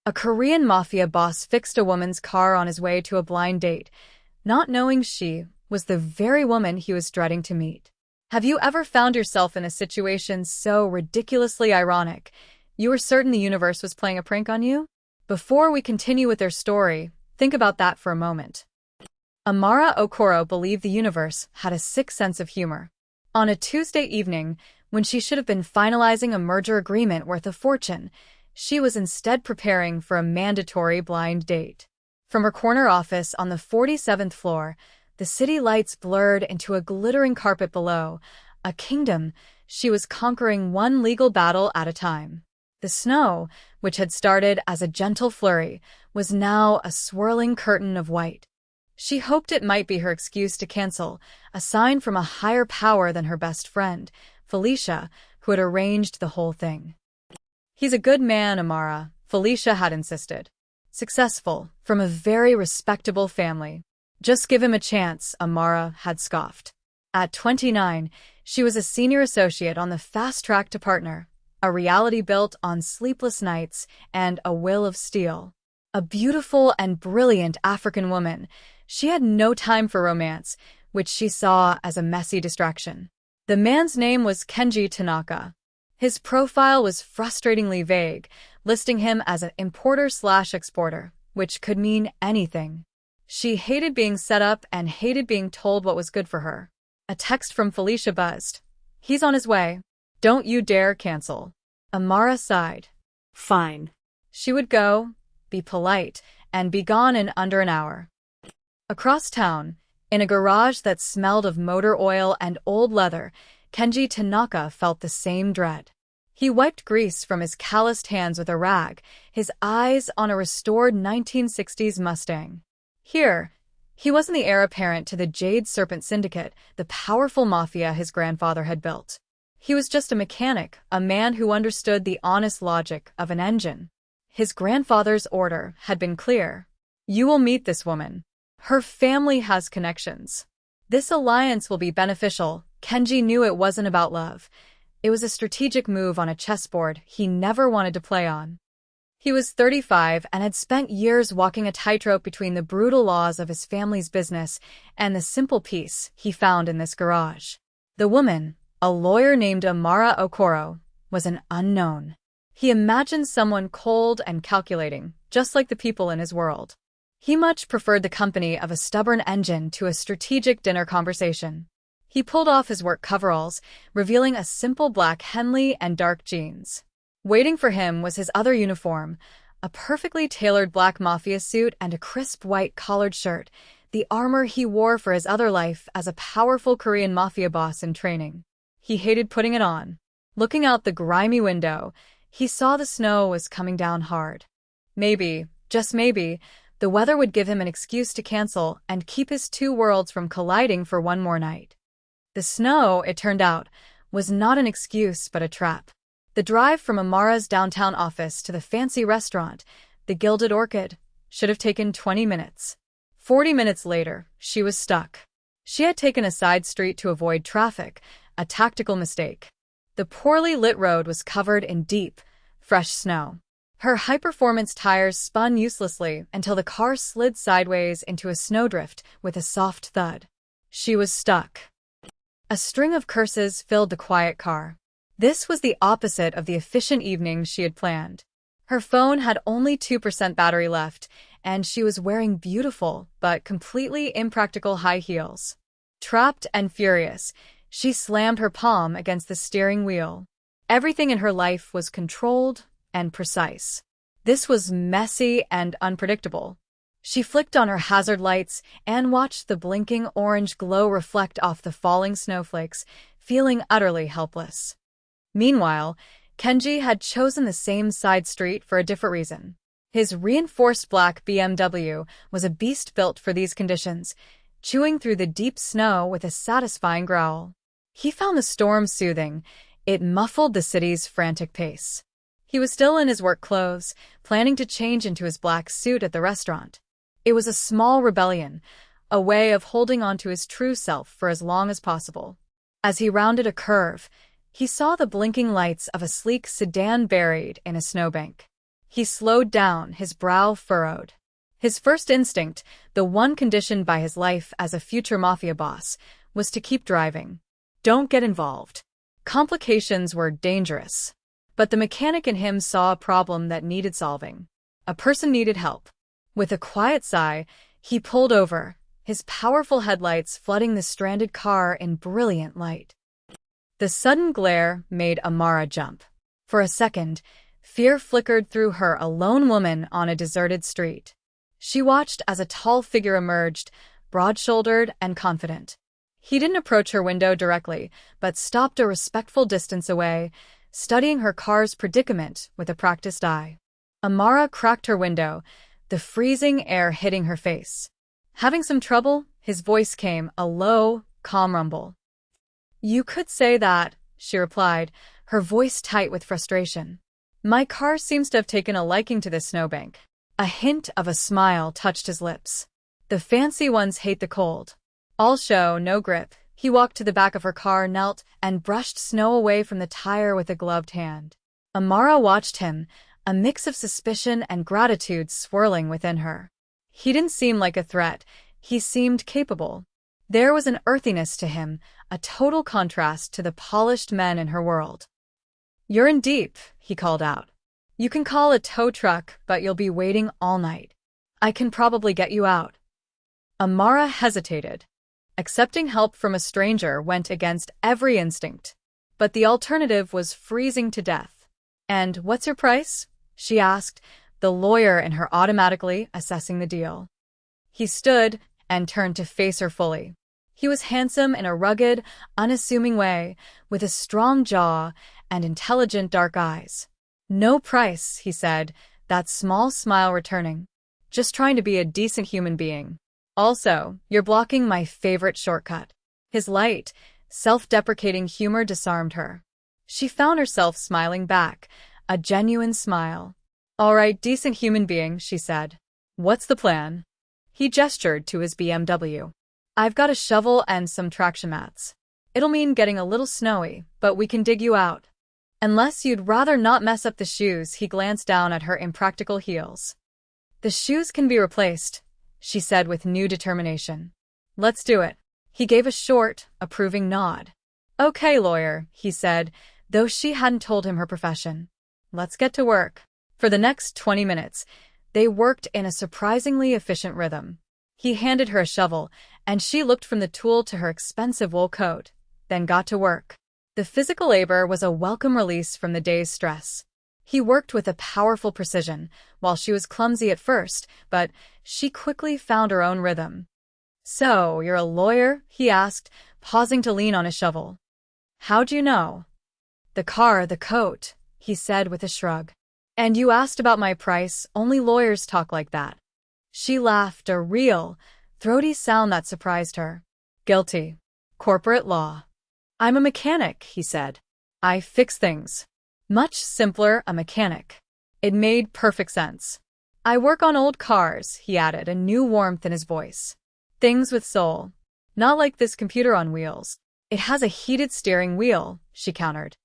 A Korean mafia boss fixed a woman's car on his way to a blind date, not knowing she was the very woman he was dreading to meet. Have you ever found yourself in a situation so ridiculously ironic, you were certain the universe was playing a prank on you? Before we continue with their story, think about that for a moment. Amara Okoro believed the universe had a sick sense of humor. On a Tuesday evening, when she should have been finalizing a merger agreement worth a fortune, she was instead preparing for a mandatory blind date. From her corner office on the 47th floor, the city lights blurred into a glittering carpet below, a kingdom she was conquering one legal battle at a time. The snow, which had started as a gentle flurry, was now a swirling curtain of white. She hoped it might be her excuse to cancel, a sign from a higher power than her best friend, Felicia, who had arranged the whole thing. "He's a good man, Amara," Felicia had insisted. "Successful, from a very respectable family. Just give him a chance," Amara had scoffed. At 29, she was a senior associate on the fast track to partner, a reality built on sleepless nights and a will of steel. A beautiful and brilliant African woman, she had no time for romance, which she saw as a messy distraction. The man's name was Kenji Tanaka. His profile was frustratingly vague, listing him as an importer/exporter, which could mean anything. She hated being set up and hated being told what was good for her. A text from Felicia buzzed. "He's on his way. Don't you dare cancel." Amara sighed. Fine. She would go, be polite, and be gone in under an hour. Across town, in a garage that smelled of motor oil and old leather, Kenji Tanaka felt the same dread. He wiped grease from his calloused hands with a rag, his eyes on a restored 1960s Mustang. Here, he wasn't the heir apparent to the Jade Serpent Syndicate, the powerful mafia his grandfather had built. He was just a mechanic, a man who understood the honest logic of an engine. His grandfather's order had been clear. "You will meet this woman. Her family has connections. This alliance will be beneficial." Kenji knew it wasn't about love. It was a strategic move on a chessboard he never wanted to play on. He was 35 and had spent years walking a tightrope between the brutal laws of his family's business and the simple peace he found in this garage. The woman, a lawyer named Amara Okoro, was an unknown. He imagined someone cold and calculating, just like the people in his world. He much preferred the company of a stubborn engine to a strategic dinner conversation. He pulled off his work coveralls, revealing a simple black Henley and dark jeans. Waiting for him was his other uniform, a perfectly tailored black mafia suit and a crisp white collared shirt, the armor he wore for his other life as a powerful Korean mafia boss in training. He hated putting it on. Looking out the grimy window, he saw the snow was coming down hard. Maybe, just maybe, the weather would give him an excuse to cancel and keep his two worlds from colliding for one more night. The snow, it turned out, was not an excuse but a trap. The drive from Amara's downtown office to the fancy restaurant, the Gilded Orchid, should have taken 20 minutes. 40 minutes later, she was stuck. She had taken a side street to avoid traffic, a tactical mistake. The poorly lit road was covered in deep, fresh snow. Her high-performance tires spun uselessly until the car slid sideways into a snowdrift with a soft thud. She was stuck. A string of curses filled the quiet car. This was the opposite of the efficient evening she had planned. Her phone had only 2% battery left, and she was wearing beautiful but completely impractical high heels. Trapped and furious, she slammed her palm against the steering wheel. Everything in her life was controlled and precise. This was messy and unpredictable. She flicked on her hazard lights and watched the blinking orange glow reflect off the falling snowflakes, feeling utterly helpless. Meanwhile, Kenji had chosen the same side street for a different reason. His reinforced black BMW was a beast built for these conditions, chewing through the deep snow with a satisfying growl. He found the storm soothing. It muffled the city's frantic pace. He was still in his work clothes, planning to change into his black suit at the restaurant. It was a small rebellion, a way of holding on to his true self for as long as possible. As he rounded a curve, he saw the blinking lights of a sleek sedan buried in a snowbank. He slowed down, his brow furrowed. His first instinct, the one conditioned by his life as a future mafia boss, was to keep driving. Don't get involved. Complications were dangerous. But the mechanic in him saw a problem that needed solving. A person needed help. With a quiet sigh, he pulled over, his powerful headlights flooding the stranded car in brilliant light. The sudden glare made Amara jump. For a second, fear flickered through her, a lone woman on a deserted street. She watched as a tall figure emerged, broad-shouldered and confident. He didn't approach her window directly, but stopped a respectful distance away, studying her car's predicament with a practiced eye. Amara cracked her window, the freezing air hitting her face. Having some trouble? His voice came, a low, calm rumble. You could say that, she replied, her voice tight with frustration. My car seems to have taken a liking to this snowbank. A hint of a smile touched his lips. The fancy ones hate the cold. All show, no grip. He walked to the back of her car, knelt, and brushed snow away from the tire with a gloved hand. Amara watched him, a mix of suspicion and gratitude swirling within her. He didn't seem like a threat. He seemed capable. There was an earthiness to him, a total contrast to the polished men in her world. You're in deep, he called out. You can call a tow truck, but you'll be waiting all night. I can probably get you out. Amara hesitated. Accepting help from a stranger went against every instinct. But the alternative was freezing to death. And what's your price? She asked, the lawyer in her automatically assessing the deal. He stood and turned to face her fully. He was handsome in a rugged, unassuming way, with a strong jaw and intelligent dark eyes. No price, he said, that small smile returning. Just trying to be a decent human being. Also, you're blocking my favorite shortcut. His light, self-deprecating humor disarmed her. She found herself smiling back, a genuine smile. All right, decent human being, she said. What's the plan? He gestured to his BMW. I've got a shovel and some traction mats. It'll mean getting a little snowy, but we can dig you out. Unless you'd rather not mess up the shoes, he glanced down at her impractical heels. The shoes can be replaced, she said with new determination. Let's do it. He gave a short, approving nod. Okay, lawyer, he said, though she hadn't told him her profession. Let's get to work. For the next 20 minutes, they worked in a surprisingly efficient rhythm. He handed her a shovel, and she looked from the tool to her expensive wool coat, then got to work. The physical labor was a welcome release from the day's stress. He worked with a powerful precision, while she was clumsy at first, but she quickly found her own rhythm. So, you're a lawyer? He asked, pausing to lean on his shovel. How'd you know? The car, the coat, he said with a shrug. And you asked about my price, only lawyers talk like that. She laughed, a real, throaty sound that surprised her. Guilty. Corporate law. I'm a mechanic, he said. I fix things. Much simpler, a mechanic. It made perfect sense. I work on old cars, he added, a new warmth in his voice. Things with soul. Not like this computer on wheels. It has a heated steering wheel, she countered.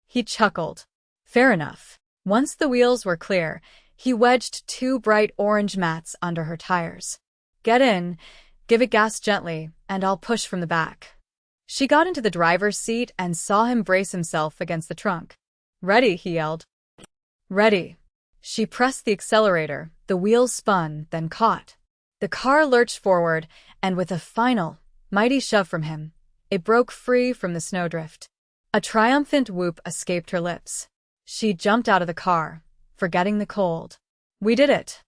He chuckled. Fair enough. Once the wheels were clear, he wedged 2 bright orange mats under her tires. Get in, give it gas gently, and I'll push from the back. She got into the driver's seat and saw him brace himself against the trunk. Ready, he yelled. Ready. She pressed the accelerator, the wheels spun, then caught. The car lurched forward, and with a final, mighty shove from him, it broke free from the snowdrift. A triumphant whoop escaped her lips. She jumped out of the car, forgetting the cold. We did it.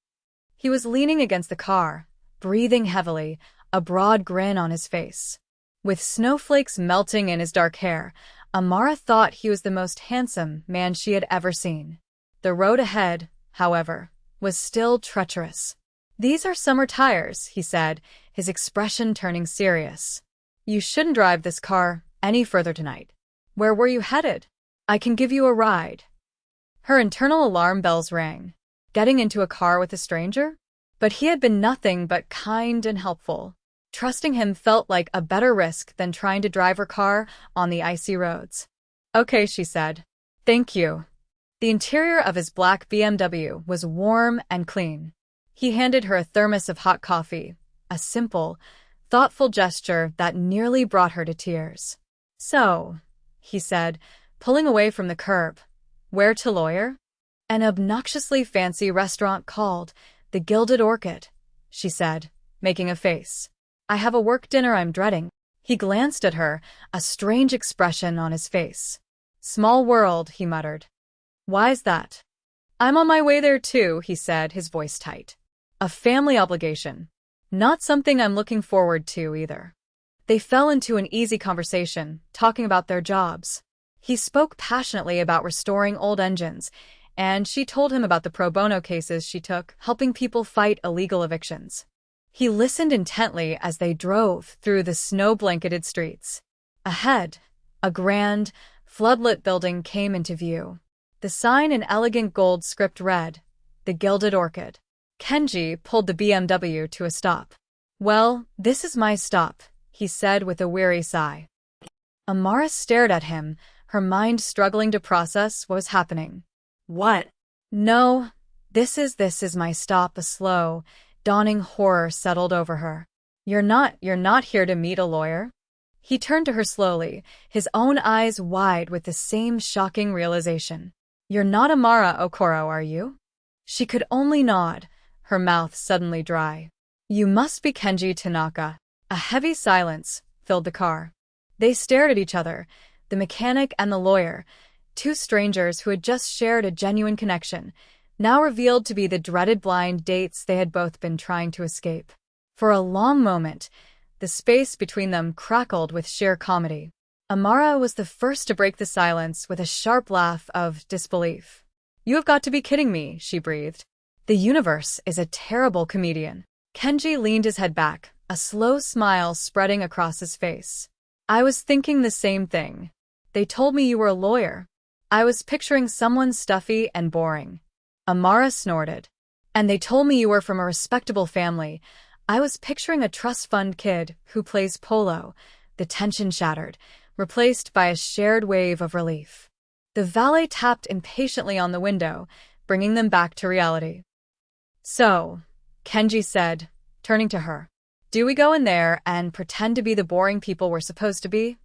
He was leaning against the car, breathing heavily, a broad grin on his face. With snowflakes melting in his dark hair, Amara thought he was the most handsome man she had ever seen. The road ahead, however, was still treacherous. These are summer tires, he said, his expression turning serious. You shouldn't drive this car any further tonight. Where were you headed? I can give you a ride. Her internal alarm bells rang. Getting into a car with a stranger? But he had been nothing but kind and helpful. Trusting him felt like a better risk than trying to drive her car on the icy roads. Okay, she said. Thank you. The interior of his black BMW was warm and clean. He handed her a thermos of hot coffee, a simple, thoughtful gesture that nearly brought her to tears. "So," he said, pulling away from the curb, "where to, lawyer?" "An obnoxiously fancy restaurant called the Gilded Orchid," she said, making a face. "I have a work dinner I'm dreading." He glanced at her, a strange expression on his face. "Small world," he muttered. "Why's that?" "I'm on my way there too," he said, his voice tight. "A family obligation. Not something I'm looking forward to, either." They fell into an easy conversation, talking about their jobs. He spoke passionately about restoring old engines, and she told him about the pro bono cases she took, helping people fight illegal evictions. He listened intently as they drove through the snow-blanketed streets. Ahead, a grand, floodlit building came into view. The sign in elegant gold script read, "The Gilded Orchid." Kenji pulled the BMW to a stop. "Well, this is my stop," he said with a weary sigh. Amara stared at him, her mind struggling to process what was happening. "What?" "No, this is my stop." A slow, dawning horror settled over her. You're not here to meet a lawyer?" He turned to her slowly, his own eyes wide with the same shocking realization. "You're not Amara Okoro, are you?" She could only nod, her mouth suddenly dry. "You must be Kenji Tanaka." A heavy silence filled the car. They stared at each other, the mechanic and the lawyer, two strangers who had just shared a genuine connection, now revealed to be the dreaded blind dates they had both been trying to escape. For a long moment, the space between them crackled with sheer comedy. Amara was the first to break the silence with a sharp laugh of disbelief. "You have got to be kidding me," she breathed. "The universe is a terrible comedian." Kenji leaned his head back, a slow smile spreading across his face. "I was thinking the same thing. They told me you were a lawyer. I was picturing someone stuffy and boring." Amara snorted. "And they told me you were from a respectable family. I was picturing a trust fund kid who plays polo." The tension shattered, replaced by a shared wave of relief. The valet tapped impatiently on the window, bringing them back to reality. "So," Kenji said, turning to her, "do we go in there and pretend to be the boring people we're supposed to be?"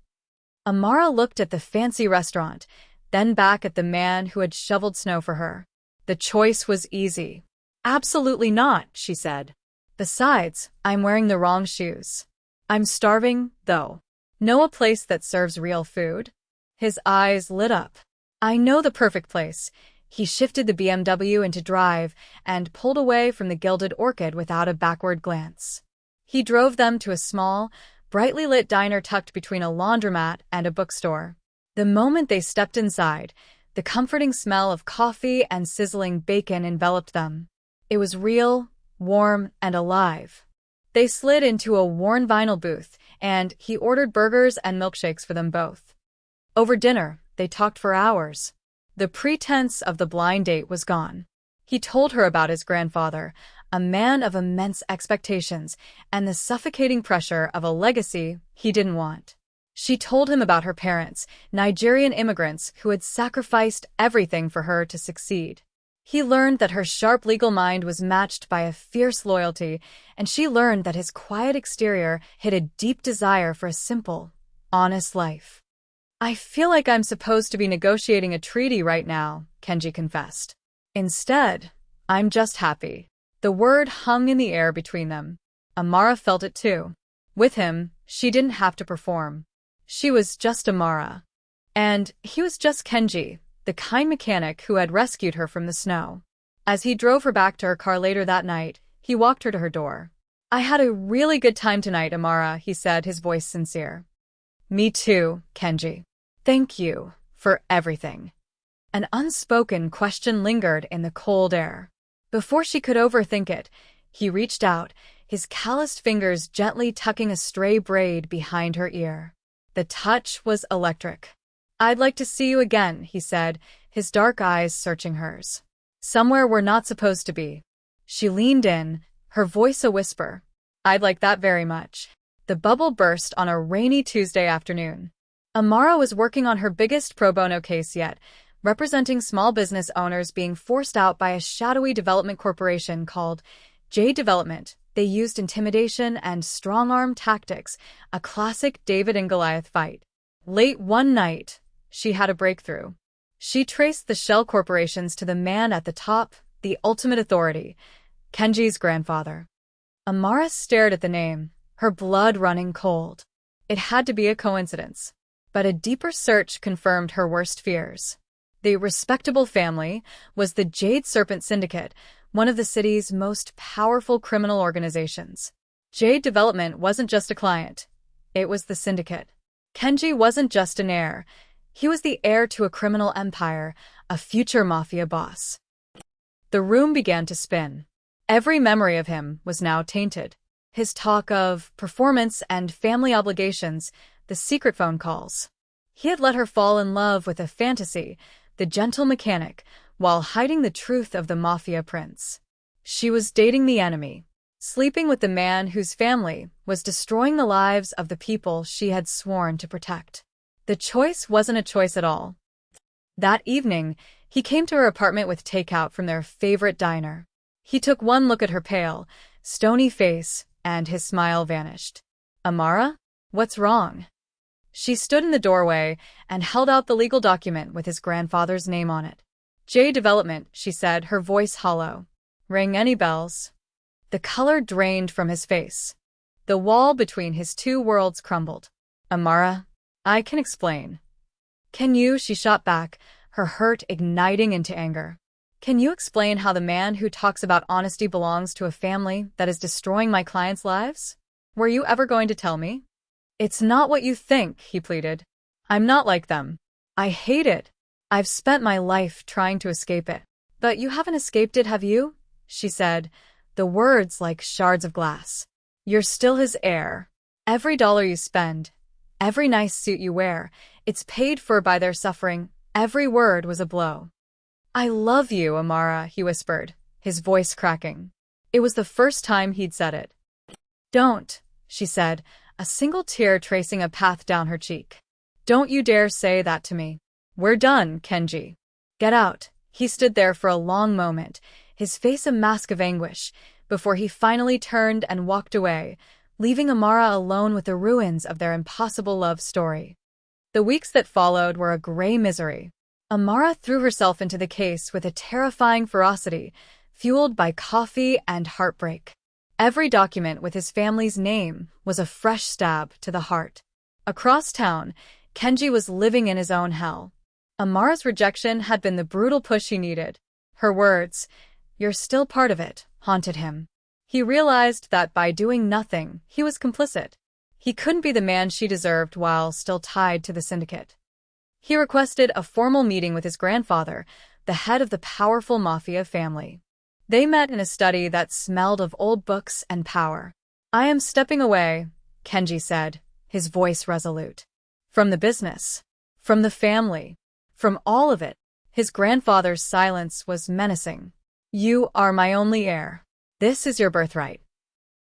Amara looked at the fancy restaurant, then back at the man who had shoveled snow for her. The choice was easy. "Absolutely not," she said. "Besides, I'm wearing the wrong shoes. I'm starving, though. Know a place that serves real food?" His eyes lit up. "I know the perfect place." He shifted the BMW into drive and pulled away from the Gilded Orchid without a backward glance. He drove them to a small, brightly lit diner tucked between a laundromat and a bookstore. The moment they stepped inside, the comforting smell of coffee and sizzling bacon enveloped them. It was real, warm, and alive. They slid into a worn vinyl booth, and he ordered burgers and milkshakes for them both. Over dinner, they talked for hours. The pretense of the blind date was gone. He told her about his grandfather, a man of immense expectations, and the suffocating pressure of a legacy he didn't want. She told him about her parents, Nigerian immigrants who had sacrificed everything for her to succeed. He learned that her sharp legal mind was matched by a fierce loyalty, and she learned that his quiet exterior hid a deep desire for a simple, honest life. "I feel like I'm supposed to be negotiating a treaty right now," Kenji confessed. "Instead, I'm just happy." The word hung in the air between them. Amara felt it too. With him, she didn't have to perform. She was just Amara. And he was just Kenji, the kind mechanic who had rescued her from the snow. As he drove her back to her car later that night, he walked her to her door. "I had a really good time tonight, Amara," he said, his voice sincere. "Me too, Kenji. Thank you for everything." An unspoken question lingered in the cold air. Before she could overthink it, he reached out, his calloused fingers gently tucking a stray braid behind her ear. The touch was electric. "I'd like to see you again," he said, his dark eyes searching hers. "Somewhere we're not supposed to be." She leaned in, her voice a whisper. "I'd like that very much." The bubble burst on a rainy Tuesday afternoon. Amara was working on her biggest pro bono case yet, representing small business owners being forced out by a shadowy development corporation called Jade Development. They used intimidation and strong-arm tactics, a classic David and Goliath fight. Late one night, she had a breakthrough. She traced the shell corporations to the man at the top, the ultimate authority, Kenji's grandfather. Amara stared at the name, her blood running cold. It had to be a coincidence. But a deeper search confirmed her worst fears. The respectable family was the Jade Serpent Syndicate, one of the city's most powerful criminal organizations. Jade Development wasn't just a client. It was the syndicate. Kenji wasn't just an heir. He was the heir to a criminal empire, a future mafia boss. The room began to spin. Every memory of him was now tainted. His talk of performance and family obligations, the secret phone calls. He had let her fall in love with a fantasy, the gentle mechanic, while hiding the truth of the mafia prince. She was dating the enemy, sleeping with the man whose family was destroying the lives of the people she had sworn to protect. The choice wasn't a choice at all. That evening, he came to her apartment with takeout from their favorite diner. He took one look at her pale, stony face, and his smile vanished. "Amara? What's wrong?" She stood in the doorway and held out the legal document with his grandfather's name on it. "J Development," she said, her voice hollow. "Ring any bells?" The color drained from his face. The wall between his two worlds crumbled. "Amara, I can explain." "Can you?" She shot back, her hurt igniting into anger. "Can you explain how the man who talks about honesty belongs to a family that is destroying my clients' lives? Were you ever going to tell me?" "It's not what you think," he pleaded. "I'm not like them. I hate it. I've spent my life trying to escape it." "But you haven't escaped it, have you?" she said, the words like shards of glass. "You're still his heir. Every dollar you spend, every nice suit you wear, it's paid for by their suffering." Every word was a blow. "I love you, Amara," he whispered, his voice cracking. It was the first time he'd said it. "Don't," she said, a single tear tracing a path down her cheek. "Don't you dare say that to me. We're done, Kenji. Get out." He stood there for a long moment, his face a mask of anguish, before he finally turned and walked away, leaving Amara alone with the ruins of their impossible love story. The weeks that followed were a gray misery. Amara threw herself into the case with a terrifying ferocity, fueled by coffee and heartbreak. Every document with his family's name was a fresh stab to the heart. Across town, Kenji was living in his own hell. Amara's rejection had been the brutal push he needed. Her words, "You're still part of it," haunted him. He realized that by doing nothing, he was complicit. He couldn't be the man she deserved while still tied to the syndicate. He requested a formal meeting with his grandfather, the head of the powerful Mafia family. They met in a study that smelled of old books and power. "I am stepping away," Kenji said, his voice resolute. "From the business. From the family. From all of it." His grandfather's silence was menacing. "You are my only heir. This is your birthright."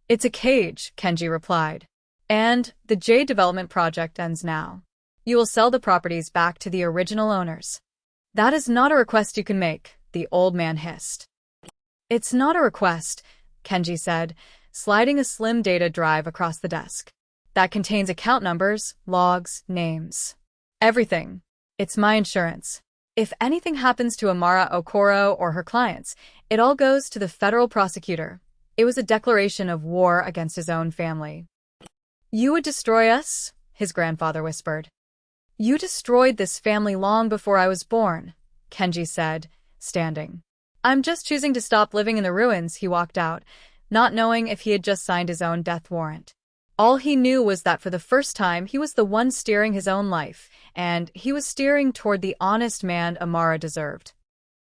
"It's a cage," Kenji replied. "And the Jade Development project ends now. You will sell the properties back to the original owners." "That is not a request you can make," the old man hissed. "It's not a request," Kenji said, sliding a slim data drive across the desk. "That contains account numbers, logs, names. Everything. It's my insurance. If anything happens to Amara Okoro or her clients, it all goes to the federal prosecutor." It was a declaration of war against his own family. "You would destroy us?" his grandfather whispered. "You destroyed this family long before I was born," Kenji said, standing. "I'm just choosing to stop living in the ruins." He walked out, not knowing if he had just signed his own death warrant. All he knew was that for the first time he was the one steering his own life, and he was steering toward the honest man Amara deserved.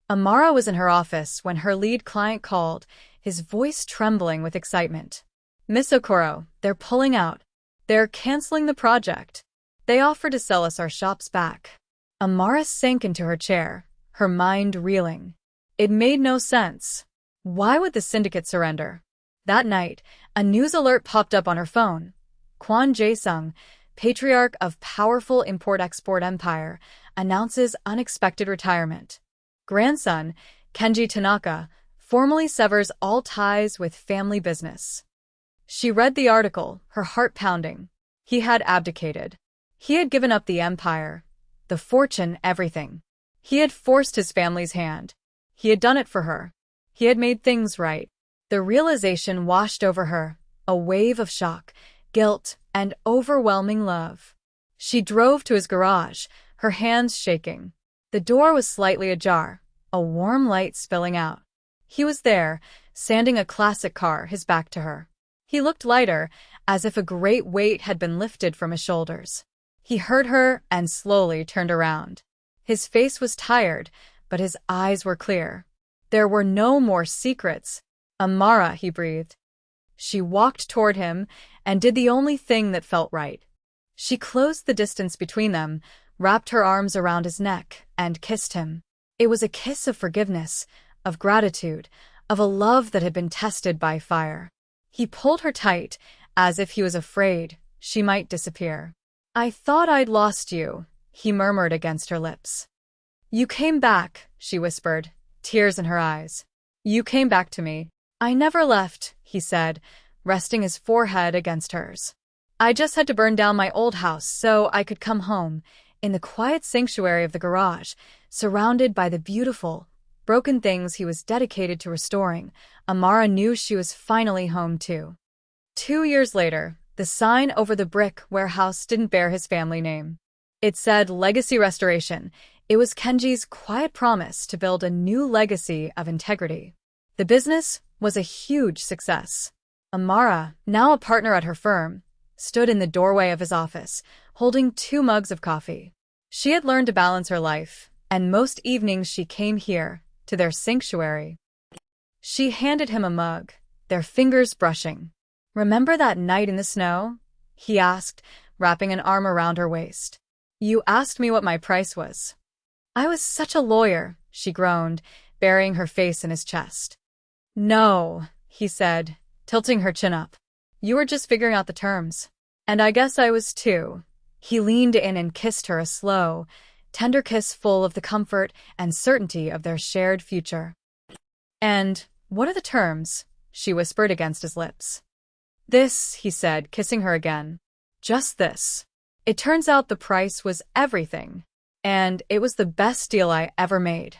Amara was in her office when her lead client called, his voice trembling with excitement. "Miss Okoro, they're pulling out. They're canceling the project. They offered to sell us our shops back." Amara sank into her chair, her mind reeling. It made no sense. Why would the syndicate surrender? That night, a news alert popped up on her phone. Kwon Jae-sung, patriarch of powerful import-export empire, announces unexpected retirement. Grandson, Kenji Tanaka, formally severs all ties with family business. She read the article, her heart pounding. He had abdicated. He had given up the empire, the fortune, everything. He had forced his family's hand. He had done it for her. He had made things right. The realization washed over her, a wave of shock, guilt, and overwhelming love. She drove to his garage, her hands shaking. The door was slightly ajar, a warm light spilling out. He was there, sanding a classic car, his back to her. He looked lighter, as if a great weight had been lifted from his shoulders. He heard her and slowly turned around. His face was tired, but his eyes were clear. There were no more secrets. "Amara," he breathed. She walked toward him and did the only thing that felt right. She closed the distance between them, wrapped her arms around his neck, and kissed him. It was a kiss of forgiveness, of gratitude, of a love that had been tested by fire. He pulled her tight, as if he was afraid she might disappear. "I thought I'd lost you," he murmured against her lips. "You came back," she whispered, tears in her eyes. "You came back to me." "I never left," he said, resting his forehead against hers. "I just had to burn down my old house so I could come home." In the quiet sanctuary of the garage, surrounded by the beautiful, broken things he was dedicated to restoring, Amara knew she was finally home too. 2 years later, the sign over the brick warehouse didn't bear his family name. It said Legacy Restoration. It was Kenji's quiet promise to build a new legacy of integrity. The business was a huge success. Amara, now a partner at her firm, stood in the doorway of his office, holding 2 mugs of coffee. She had learned to balance her life, and most evenings she came here, to their sanctuary. She handed him a mug, their fingers brushing. "Remember that night in the snow?" he asked, wrapping an arm around her waist. "You asked me what my price was." "I was such a lawyer," she groaned, burying her face in his chest. "No," he said, tilting her chin up. "You were just figuring out the terms. And I guess I was too." He leaned in and kissed her, a slow, tender kiss full of the comfort and certainty of their shared future. "And what are the terms?" she whispered against his lips. "This," he said, kissing her again. "Just this. It turns out the price was everything. And it was the best deal I ever made."